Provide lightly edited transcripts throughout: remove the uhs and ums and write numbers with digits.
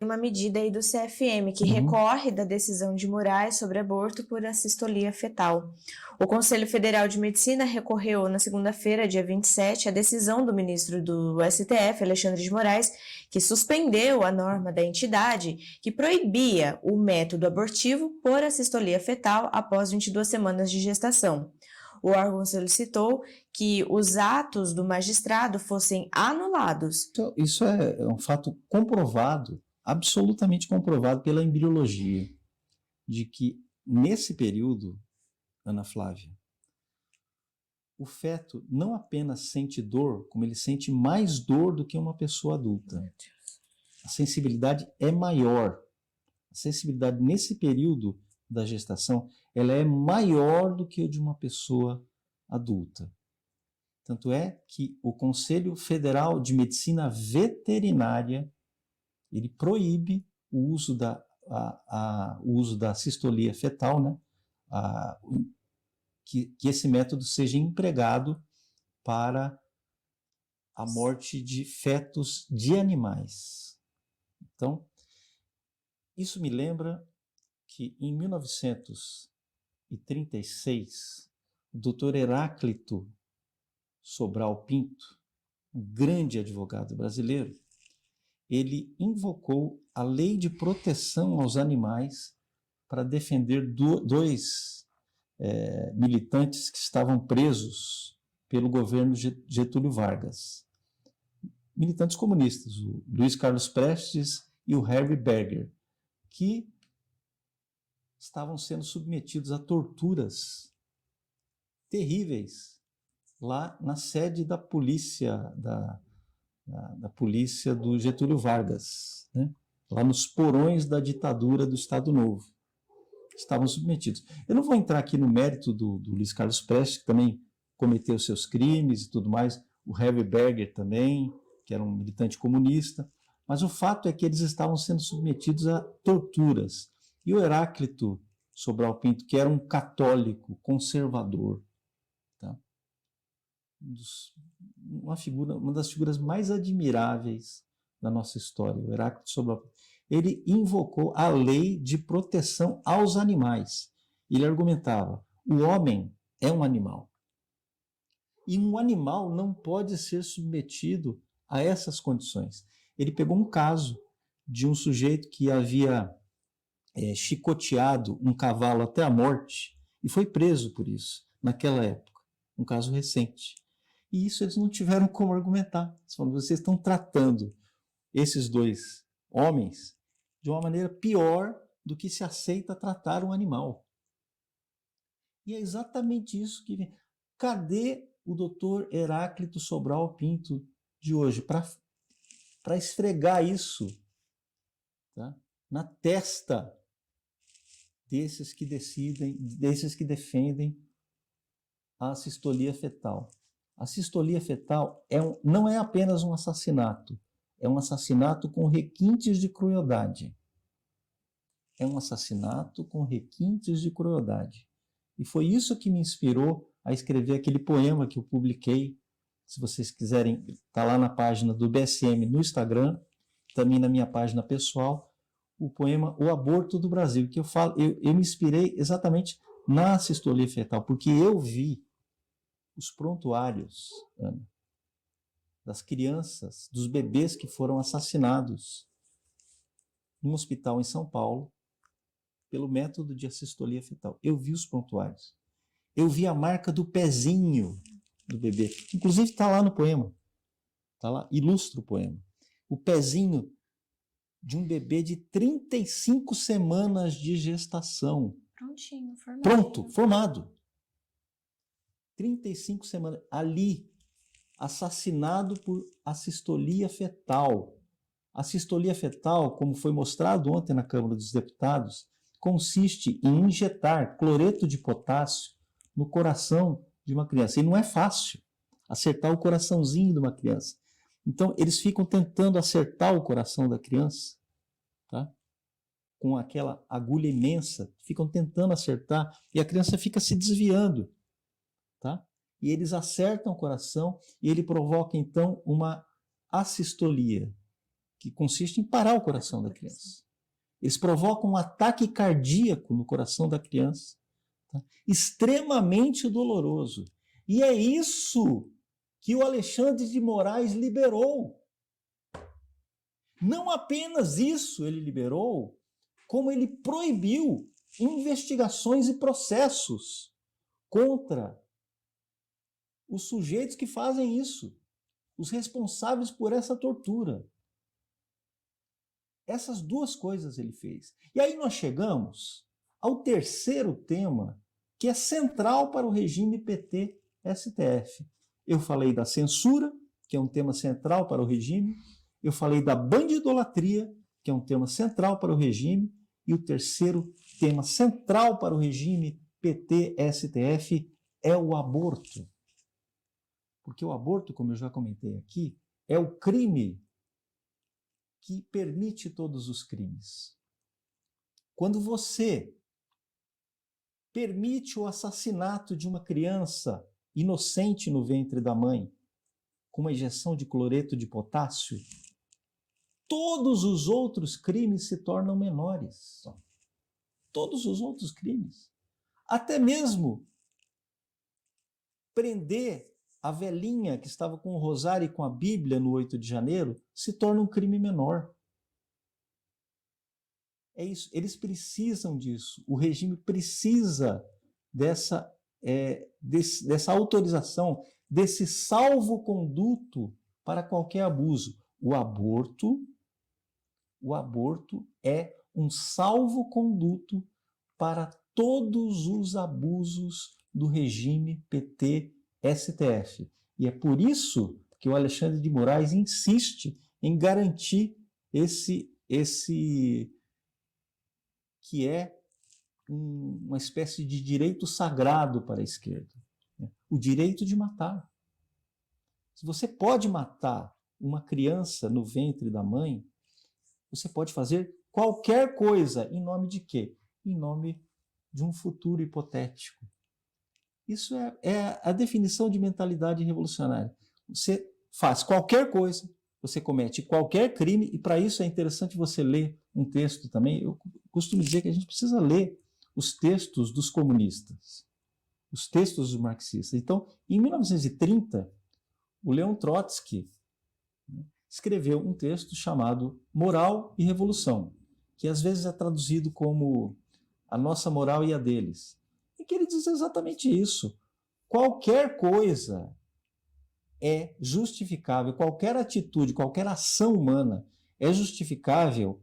uma medida aí do CFM que recorre da decisão de Moraes sobre aborto por assistolia fetal. O Conselho Federal de Medicina recorreu na segunda-feira, dia 27, à decisão do ministro do STF, Alexandre de Moraes, que suspendeu a norma da entidade que proibia o método abortivo por assistolia fetal após 22 semanas de gestação. O órgão solicitou que os atos do magistrado fossem anulados. Isso é um fato comprovado, absolutamente comprovado pela embriologia, de que nesse período, Ana Flávia, o feto não apenas sente dor, como ele sente mais dor do que uma pessoa adulta. A sensibilidade é maior. A sensibilidade nesse período da gestação, ela é maior do que a de uma pessoa adulta. Tanto é que o Conselho Federal de Medicina Veterinária, ele proíbe o uso o uso da assistolia fetal, né? Que esse método seja empregado para a morte de fetos de animais. Então, isso me lembra que em 1936, o Dr. Heráclito Sobral Pinto, um grande advogado brasileiro, ele invocou a Lei de Proteção aos Animais para defender dois militantes que estavam presos pelo governo Getúlio Vargas. Militantes comunistas, o Luiz Carlos Prestes e o Harry Berger, que estavam sendo submetidos a torturas terríveis lá na sede da polícia, da polícia do Getúlio Vargas, né? Lá nos porões da ditadura do Estado Novo. Estavam submetidos. Eu não vou entrar aqui no mérito do Luiz Carlos Prestes, que também cometeu seus crimes e tudo mais, o Harry Berger também, que era um militante comunista, mas o fato é que eles estavam sendo submetidos a torturas. E o Heráclito Sobral Pinto, que era um católico conservador, tá? Uma das figuras mais admiráveis da nossa história, o Heráclito Sobral Pinto, ele invocou a lei de proteção aos animais. Ele argumentava: o homem é um animal. E um animal não pode ser submetido a essas condições. Ele pegou um caso de um sujeito que havia chicoteado um cavalo até a morte e foi preso por isso, naquela época. Um caso recente. E isso eles não tiveram como argumentar. Vocês estão tratando esses dois homens de uma maneira pior do que se aceita tratar um animal. E é exatamente isso que vem. Cadê o doutor Heráclito Sobral Pinto de hoje para esfregar isso, tá, na testa desses que defendem a assistolia fetal? A assistolia fetal não é apenas um assassinato, é um assassinato com requintes de crueldade. É um assassinato com requintes de crueldade. E foi isso que me inspirou a escrever aquele poema que eu publiquei. Se vocês quiserem, está lá na página do BSM no Instagram, também na minha página pessoal, o poema O Aborto do Brasil, que eu me inspirei exatamente na assistolia fetal, porque eu vi os prontuários, Ana, das crianças, dos bebês que foram assassinados num hospital em São Paulo pelo método de assistolia fetal. Eu vi os prontuários. Eu vi a marca do pezinho do bebê. Inclusive está lá no poema. Está lá, ilustra o poema. O pezinho de um bebê de 35 semanas de gestação. Prontinho, formado. Pronto, formado. 35 semanas. Ali, assassinado por assistolia fetal. A assistolia fetal, como foi mostrado ontem na Câmara dos Deputados, consiste em injetar cloreto de potássio no coração de uma criança. E não é fácil acertar o coraçãozinho de uma criança. Então, eles ficam tentando acertar o coração da criança, tá? Com aquela agulha imensa, ficam tentando acertar e a criança fica se desviando, tá? E eles acertam o coração e ele provoca, então, uma assistolia. que consiste em parar o coração da criança. Eles provocam um ataque cardíaco no coração da criança, tá? Extremamente doloroso. E é isso que o Alexandre de Moraes liberou. Não apenas isso ele liberou, como ele proibiu investigações e processos contra os sujeitos que fazem isso, os responsáveis por essa tortura. Essas duas coisas ele fez. E aí nós chegamos ao terceiro tema, que é central para o regime PT-STF. Eu falei da censura, que é um tema central para o regime. Eu falei da bandidolatria, que é um tema central para o regime. E o terceiro tema central para o regime PT-STF é o aborto. Porque o aborto, como eu já comentei aqui, é o crime que permite todos os crimes. Quando você permite o assassinato de uma criança inocente no ventre da mãe, com uma injeção de cloreto de potássio, todos os outros crimes se tornam menores. Todos os outros crimes. Até mesmo prender a velhinha que estava com o rosário e com a Bíblia no 8 de janeiro se torna um crime menor. É isso, eles precisam disso. O regime precisa dessa autorização, desse salvo-conduto para qualquer abuso. O aborto é um salvo-conduto para todos os abusos do regime PT-STF. E é por isso que o Alexandre de Moraes insiste em garantir esse que é uma espécie de direito sagrado para a esquerda, né? O direito de matar. Se você pode matar uma criança no ventre da mãe, você pode fazer qualquer coisa em nome de quê? Em nome de um futuro hipotético. Isso é a definição de mentalidade revolucionária. Você faz qualquer coisa, você comete qualquer crime, e para isso é interessante você ler um texto também. Eu costumo dizer que a gente precisa ler os textos dos comunistas, os textos dos marxistas. Então, em 1930, o Leon Trotsky escreveu um texto chamado Moral e Revolução, que às vezes é traduzido como A Nossa Moral e a Deles, em que ele diz exatamente isso. Qualquer coisa é justificável, qualquer atitude, qualquer ação humana é justificável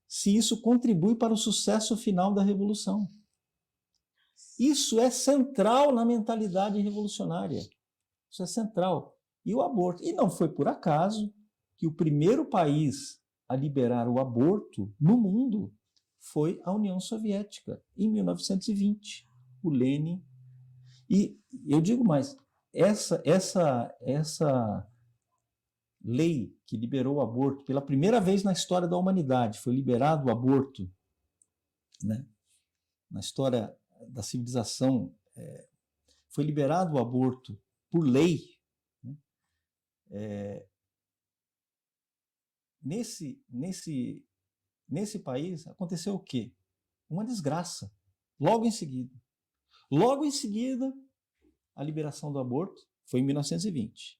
se isso contribui para o sucesso final da revolução. Isso é central na mentalidade revolucionária. Isso é central. E o aborto. E não foi por acaso que o primeiro país a liberar o aborto no mundo foi a União Soviética, em 1920. O Lenin. E eu digo mais, essa lei que liberou o aborto, pela primeira vez na história da humanidade, foi liberado o aborto, né? Na história da civilização, foi liberado o aborto por lei, né? Nesse país aconteceu o quê? Uma desgraça. Logo em seguida, a liberação do aborto foi em 1920.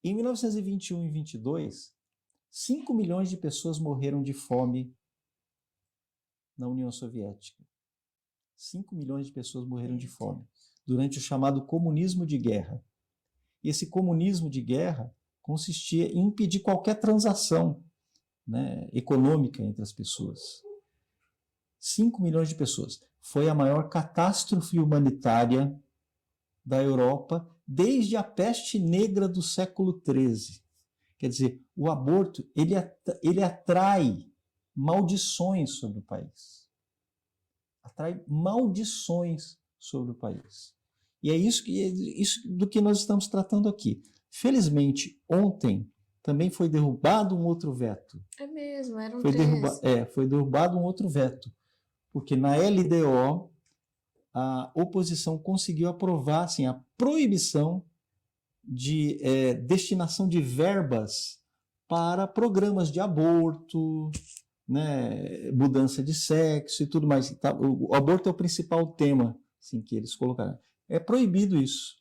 Em 1921 e 22, 5 milhões de pessoas morreram de fome na União Soviética. 5 milhões de pessoas morreram de fome durante o chamado comunismo de guerra. E esse comunismo de guerra consistia em impedir qualquer transação, né, econômica entre as pessoas. 5 milhões de pessoas. Foi a maior catástrofe humanitária da Europa desde a peste negra do século XIII. Quer dizer, o aborto ele atrai maldições sobre o país. Atrai maldições sobre o país. E é isso do que nós estamos tratando aqui. Felizmente, ontem também foi derrubado um outro veto. É mesmo, eram Foi três. foi derrubado um outro veto. Porque na LDO, a oposição conseguiu aprovar assim, a proibição de destinação de verbas para programas de aborto, né, mudança de sexo e tudo mais. O aborto é o principal tema assim, que eles colocaram. É proibido isso,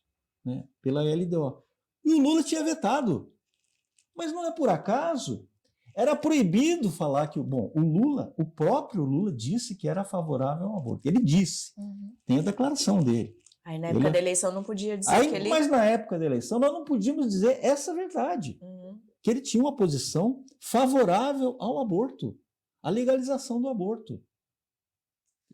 né, pela LDO. E o Lula tinha vetado. Mas não é por acaso. Era proibido falar que, bom, o próprio Lula disse que era favorável ao aborto. Ele disse. Tem a declaração dele. Aí na época da eleição não podia dizer que ele... Mas na época da eleição nós não podíamos dizer essa verdade. Que ele tinha uma posição favorável ao aborto, à legalização do aborto.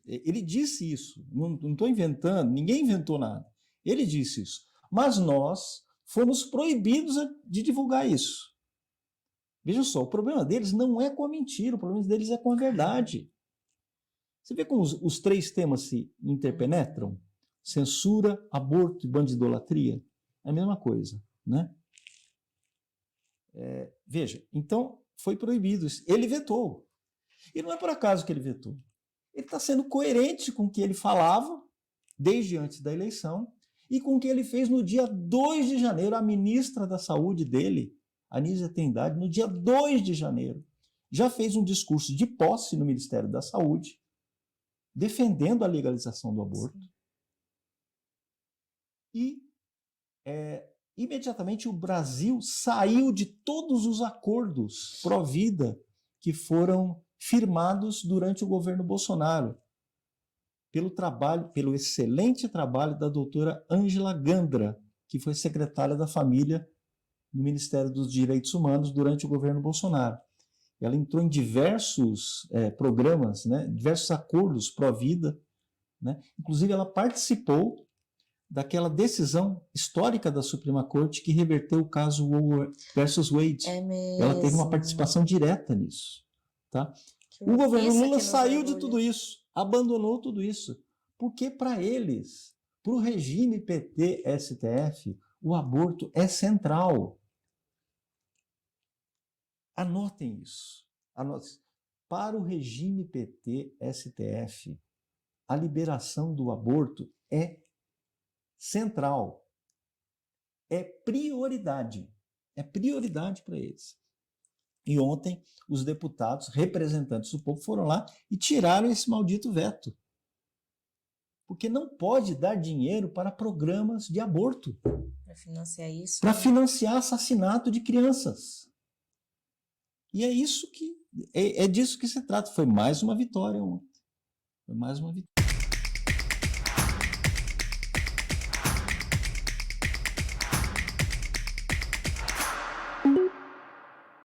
Ele disse isso. Não estou inventando, ninguém inventou nada. Ele disse isso. Mas nós fomos proibidos de divulgar isso. Veja só, o problema deles não é com a mentira, o problema deles é com a verdade. Você vê como os três temas se interpenetram? Censura, aborto e bandidolatria? É a mesma coisa, né? Veja, então foi proibido isso. Ele vetou. E não é por acaso que ele vetou. Ele está sendo coerente com o que ele falava desde antes da eleição e com o que ele fez no dia 2 de janeiro. A ministra da Saúde dele, Anísia Trindade, no dia 2 de janeiro, já fez um discurso de posse no Ministério da Saúde, defendendo a legalização do aborto. E imediatamente o Brasil saiu de todos os acordos pró-vida que foram firmados durante o governo Bolsonaro, pelo excelente trabalho da doutora Ângela Gandra, que foi secretária da Família no Ministério dos Direitos Humanos durante o governo Bolsonaro. Ela entrou em diversos programas, né, diversos acordos pró-vida, né? Inclusive ela participou daquela decisão histórica da Suprema Corte que reverteu o caso Roe versus Wade. É mesmo. Ela teve uma participação direta nisso. Tá? O governo Lula saiu de tudo isso, abandonou tudo isso, porque para eles, para o regime PT-STF, o aborto é central. Anotem isso. Para o regime PT-STF, a liberação do aborto é central. É prioridade. É prioridade para eles. E ontem, os deputados, representantes do povo, foram lá e tiraram esse maldito veto. Porque não pode dar dinheiro para programas de aborto. Para financiar isso. Para financiar assassinato de crianças. E é isso que... É disso que se trata. Foi mais uma vitória ontem. Foi mais uma vitória.